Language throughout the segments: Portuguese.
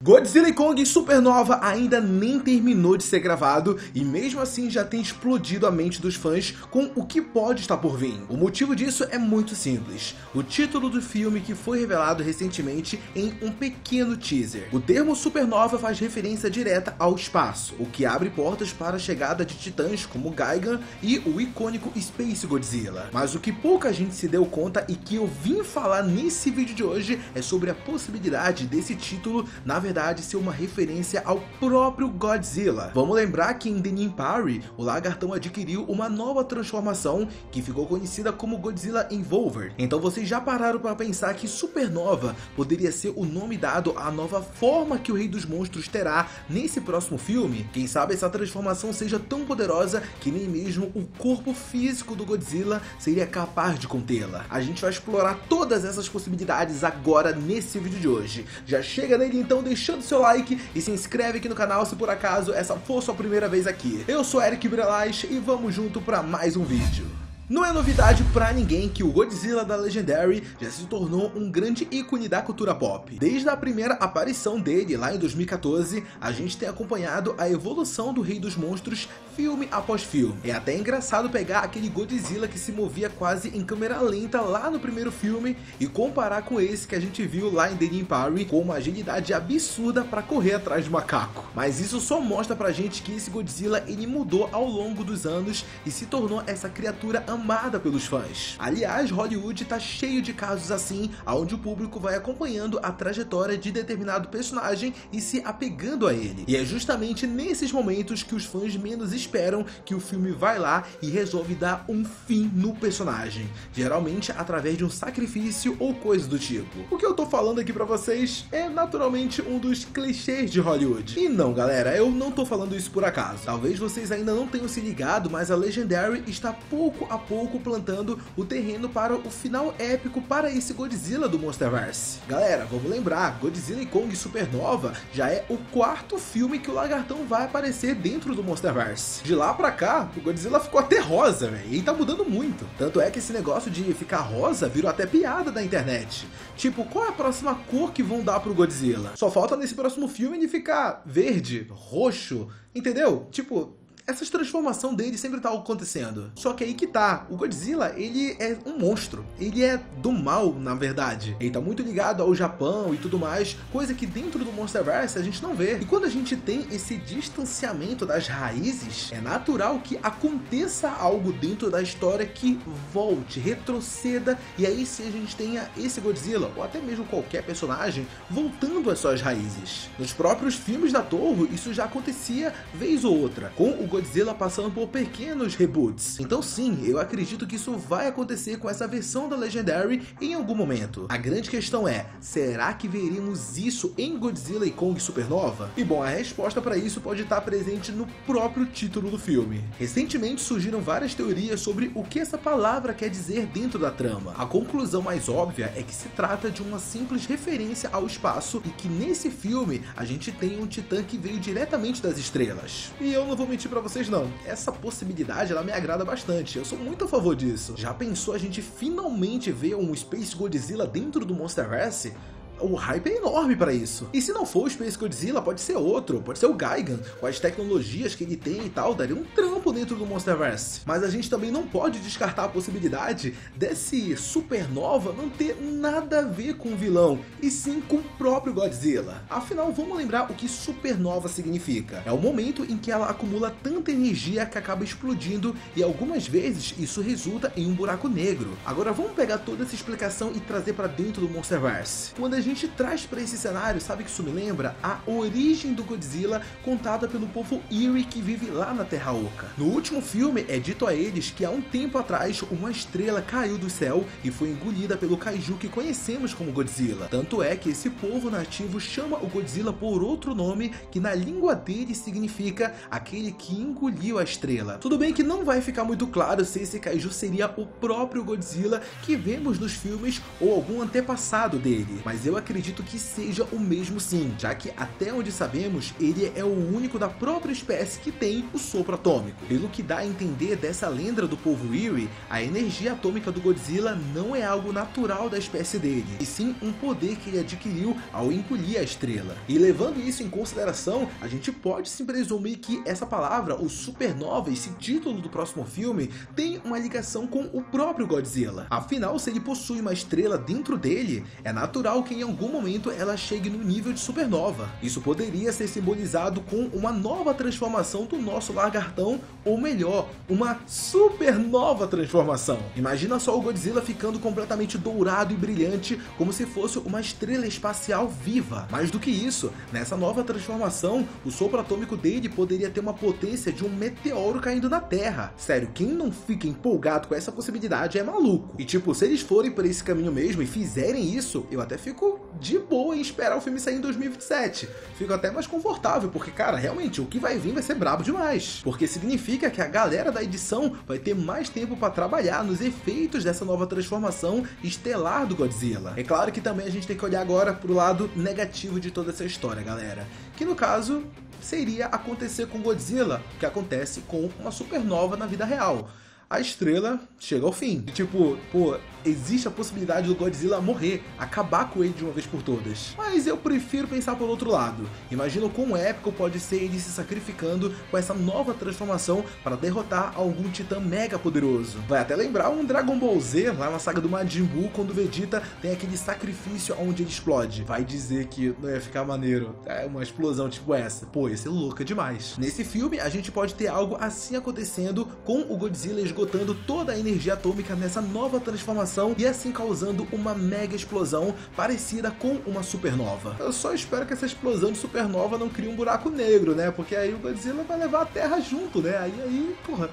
Godzilla e Kong Supernova ainda nem terminou de ser gravado e mesmo assim já tem explodido a mente dos fãs com o que pode estar por vir. O motivo disso é muito simples. O título do filme que foi revelado recentemente em um pequeno teaser. O termo Supernova faz referência direta ao espaço, o que abre portas para a chegada de titãs como Gigan e o icônico Space Godzilla. Mas o que pouca gente se deu conta e que eu vim falar nesse vídeo de hoje é sobre a possibilidade desse título, na verdade, ser uma referência ao próprio Godzilla. Vamos lembrar que em The Nimpari, o lagartão adquiriu uma nova transformação que ficou conhecida como Godzilla Evolver. Então vocês já pararam para pensar que Supernova poderia ser o nome dado à nova forma que o Rei dos Monstros terá nesse próximo filme? Quem sabe essa transformação seja tão poderosa que nem mesmo o corpo físico do Godzilla seria capaz de contê-la. A gente vai explorar todas essas possibilidades agora nesse vídeo de hoje. Já chega nele então, deixando seu like e se inscreve aqui no canal se por acaso essa for sua primeira vez aqui. Eu sou Eric Brelais e vamos junto para mais um vídeo. Não é novidade pra ninguém que o Godzilla da Legendary já se tornou um grande ícone da cultura pop. Desde a primeira aparição dele lá em 2014, a gente tem acompanhado a evolução do Rei dos Monstros filme após filme. É até engraçado pegar aquele Godzilla que se movia quase em câmera lenta lá no primeiro filme e comparar com esse que a gente viu lá em The Nimpari com uma agilidade absurda pra correr atrás de macaco. Mas isso só mostra pra gente que esse Godzilla ele mudou ao longo dos anos e se tornou essa criatura amada pelos fãs. Aliás, Hollywood tá cheio de casos assim, onde o público vai acompanhando a trajetória de determinado personagem e se apegando a ele. E é justamente nesses momentos que os fãs menos esperam que o filme vai lá e resolve dar um fim no personagem, geralmente através de um sacrifício ou coisa do tipo. O que eu tô falando aqui pra vocês é naturalmente um dos clichês de Hollywood. E não, galera, eu não tô falando isso por acaso. Talvez vocês ainda não tenham se ligado, mas a Legendary está pouco a pouco plantando o terreno para o final épico para esse Godzilla do Monsterverse. Galera, vamos lembrar, Godzilla e Kong Supernova já é o quarto filme que o lagartão vai aparecer dentro do Monsterverse. De lá pra cá, o Godzilla ficou até rosa, velho, e tá mudando muito. Tanto é que esse negócio de ficar rosa virou até piada da internet. Tipo, qual é a próxima cor que vão dar pro Godzilla? Só falta nesse próximo filme ele ficar verde, roxo, entendeu? Tipo, essas transformações dele sempre tá acontecendo. Só que aí que tá, o Godzilla, ele é um monstro. Ele é do mal, na verdade. Ele tá muito ligado ao Japão e tudo mais, coisa que dentro do Monsterverse a gente não vê. E quando a gente tem esse distanciamento das raízes, é natural que aconteça algo dentro da história que volte, retroceda, e aí sim a gente tenha esse Godzilla, ou até mesmo qualquer personagem, voltando às suas raízes. Nos próprios filmes da Toho, isso já acontecia vez ou outra, com o Godzilla passando por pequenos reboots. Então sim, eu acredito que isso vai acontecer com essa versão da Legendary em algum momento. A grande questão é, será que veremos isso em Godzilla e Kong Supernova? E bom, a resposta para isso pode estar presente no próprio título do filme. Recentemente surgiram várias teorias sobre o que essa palavra quer dizer dentro da trama. A conclusão mais óbvia é que se trata de uma simples referência ao espaço e que nesse filme a gente tem um titã que veio diretamente das estrelas. E eu não vou mentir pra vocês não, essa possibilidade ela me agrada bastante, eu sou muito a favor disso. Já pensou a gente finalmente ver um Space Godzilla dentro do Monsterverse? O hype é enorme para isso. E se não for o Space Godzilla, pode ser outro, pode ser o Gigan, com as tecnologias que ele tem e tal, daria um trampo dentro do Monsterverse. Mas a gente também não pode descartar a possibilidade desse Supernova não ter nada a ver com o vilão, e sim com o próprio Godzilla. Afinal, vamos lembrar o que Supernova significa. É o momento em que ela acumula tanta energia que acaba explodindo, e algumas vezes isso resulta em um buraco negro. Agora vamos pegar toda essa explicação e trazer para dentro do Monsterverse. Quando a gente traz para esse cenário, sabe que isso me lembra? A origem do Godzilla contada pelo povo Eerie que vive lá na Terra Oca. No último filme é dito a eles que há um tempo atrás uma estrela caiu do céu e foi engolida pelo kaiju que conhecemos como Godzilla. Tanto é que esse povo nativo chama o Godzilla por outro nome que na língua dele significa aquele que engoliu a estrela. Tudo bem que não vai ficar muito claro se esse kaiju seria o próprio Godzilla que vemos nos filmes ou algum antepassado dele, mas eu acredito que seja o mesmo sim, já que até onde sabemos, ele é o único da própria espécie que tem o sopro atômico. Pelo que dá a entender dessa lenda do povo Eerie, a energia atômica do Godzilla não é algo natural da espécie dele, e sim um poder que ele adquiriu ao engolir a estrela. E levando isso em consideração, a gente pode sim presumir que essa palavra, o supernova, esse título do próximo filme, tem uma ligação com o próprio Godzilla. Afinal, se ele possui uma estrela dentro dele, é natural que em algum momento ela chegue no nível de supernova. Isso poderia ser simbolizado com uma nova transformação do nosso lagartão, ou melhor, uma supernova transformação. Imagina só o Godzilla ficando completamente dourado e brilhante, como se fosse uma estrela espacial viva. Mais do que isso, nessa nova transformação, o sopro atômico dele poderia ter uma potência de um meteoro caindo na Terra. Sério, quem não fica empolgado com essa possibilidade é maluco. E tipo, se eles forem por esse caminho mesmo e fizerem isso, eu até fico de boa em esperar o filme sair em 2027. Fico até mais confortável, porque cara, realmente, o que vai vir vai ser brabo demais. Porque significa que a galera da edição vai ter mais tempo para trabalhar nos efeitos dessa nova transformação estelar do Godzilla. É claro que também a gente tem que olhar agora pro lado negativo de toda essa história, galera. Que no caso, seria acontecer com Godzilla o que acontece com uma supernova na vida real. A estrela chega ao fim. Tipo, pô, existe a possibilidade do Godzilla morrer, acabar com ele de uma vez por todas. Mas eu prefiro pensar por outro lado. Imagina o quão épico pode ser ele se sacrificando com essa nova transformação para derrotar algum titã mega poderoso. Vai até lembrar um Dragon Ball Z, lá na saga do Majin Buu, quando o Vegeta tem aquele sacrifício onde ele explode. Vai dizer que não ia ficar maneiro. É uma explosão tipo essa. Pô, ia ser louca demais. Nesse filme, a gente pode ter algo assim acontecendo, com o Godzilla esgotando toda a energia atômica nessa nova transformação e assim causando uma mega explosão parecida com uma supernova. Eu só espero que essa explosão de supernova não crie um buraco negro, né? Porque aí o Godzilla vai levar a Terra junto, né? Aí, porra...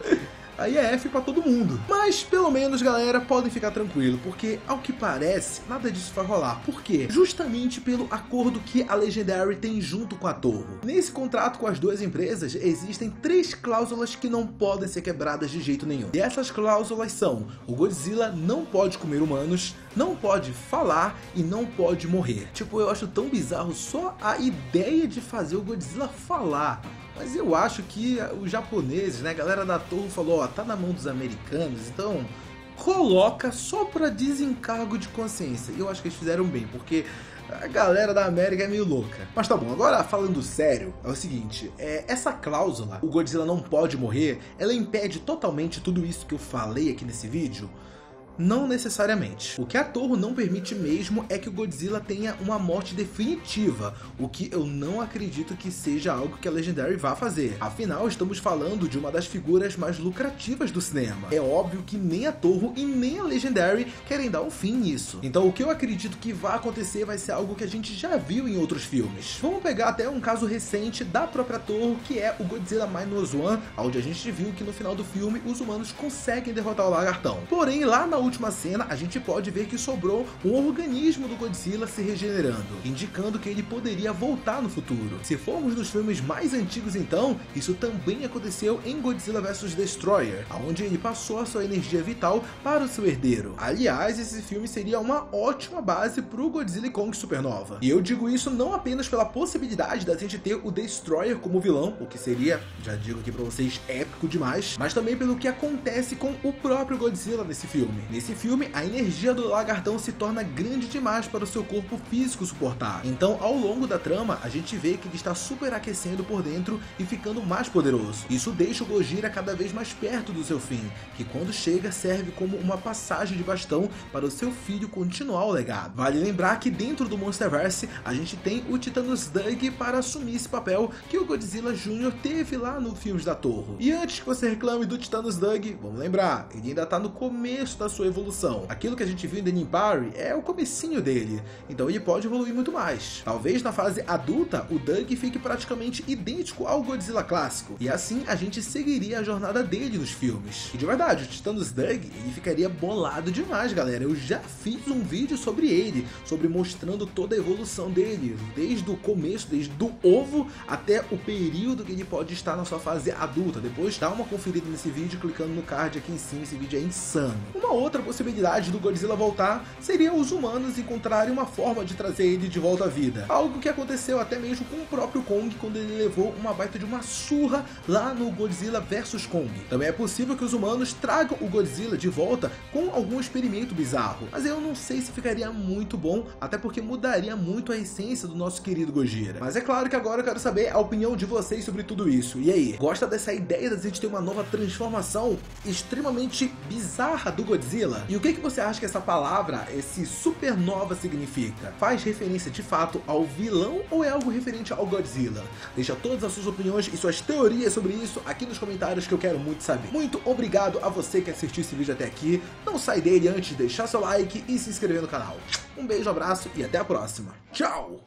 Aí é F pra todo mundo. Mas, pelo menos, galera, podem ficar tranquilo, porque, ao que parece, nada disso vai rolar. Por quê? Justamente pelo acordo que a Legendary tem junto com a Toho. Nesse contrato com as duas empresas, existem 3 cláusulas que não podem ser quebradas de jeito nenhum. E essas cláusulas são: o Godzilla não pode comer humanos, não pode falar e não pode morrer. Tipo, eu acho tão bizarro só a ideia de fazer o Godzilla falar. Mas eu acho que os japoneses, né, a galera da Toho falou, ó, tá na mão dos americanos, então coloca só pra desencargo de consciência. E eu acho que eles fizeram bem, porque a galera da América é meio louca. Mas tá bom, agora falando sério, é o seguinte, essa cláusula, o Godzilla não pode morrer, ela impede totalmente tudo isso que eu falei aqui nesse vídeo? Não necessariamente. O que a Toho não permite mesmo é que o Godzilla tenha uma morte definitiva, o que eu não acredito que seja algo que a Legendary vá fazer. Afinal, estamos falando de uma das figuras mais lucrativas do cinema. É óbvio que nem a Toho e nem a Legendary querem dar um fim nisso. Então o que eu acredito que vai acontecer vai ser algo que a gente já viu em outros filmes. Vamos pegar até um caso recente da própria Toho, que é o Godzilla Minus One, onde a gente viu que no final do filme os humanos conseguem derrotar o lagartão. Porém, lá na última cena, a gente pode ver que sobrou um organismo do Godzilla se regenerando, indicando que ele poderia voltar no futuro. Se formos nos filmes mais antigos então, isso também aconteceu em Godzilla vs Destroyer, onde ele passou a sua energia vital para o seu herdeiro. Aliás, esse filme seria uma ótima base para o Godzilla Kong Supernova. E eu digo isso não apenas pela possibilidade da gente ter o Destroyer como vilão, o que seria, já digo aqui pra vocês, épico demais, mas também pelo que acontece com o próprio Godzilla nesse filme. Nesse filme, a energia do lagartão se torna grande demais para o seu corpo físico suportar. Então, ao longo da trama, a gente vê que ele está superaquecendo por dentro e ficando mais poderoso. Isso deixa o Gojira cada vez mais perto do seu fim, que quando chega serve como uma passagem de bastão para o seu filho continuar o legado. Vale lembrar que dentro do Monsterverse, a gente tem o Titânus Doug para assumir esse papel que o Godzilla Jr. teve lá no filmes da Toho. E antes que você reclame do Titânus Doug, vamos lembrar, ele ainda está no começo da sua evolução. Aquilo que a gente viu em The Nippari é o comecinho dele, então ele pode evoluir muito mais. Talvez na fase adulta, o Doug fique praticamente idêntico ao Godzilla clássico, e assim a gente seguiria a jornada dele nos filmes. E de verdade, o Titânus Doug, ele ficaria bolado demais, galera. Eu já fiz um vídeo sobre ele, sobre mostrando toda a evolução dele, desde o começo, desde o ovo até o período que ele pode estar na sua fase adulta. Depois dá uma conferida nesse vídeo clicando no card aqui em cima, esse vídeo é insano. Uma outra outra possibilidade do Godzilla voltar seria os humanos encontrarem uma forma de trazer ele de volta à vida. Algo que aconteceu até mesmo com o próprio Kong quando ele levou uma baita de uma surra lá no Godzilla vs Kong. Também é possível que os humanos tragam o Godzilla de volta com algum experimento bizarro, mas eu não sei se ficaria muito bom, até porque mudaria muito a essência do nosso querido Gojira. Mas é claro que agora eu quero saber a opinião de vocês sobre tudo isso. E aí, gosta dessa ideia da gente ter uma nova transformação extremamente bizarra do Godzilla? E o que você acha que essa palavra, esse supernova, significa? Faz referência de fato ao vilão ou é algo referente ao Godzilla? Deixa todas as suas opiniões e suas teorias sobre isso aqui nos comentários que eu quero muito saber. Muito obrigado a você que assistiu esse vídeo até aqui. Não sai dele antes de deixar seu like e se inscrever no canal. Um beijo, abraço e até a próxima. Tchau!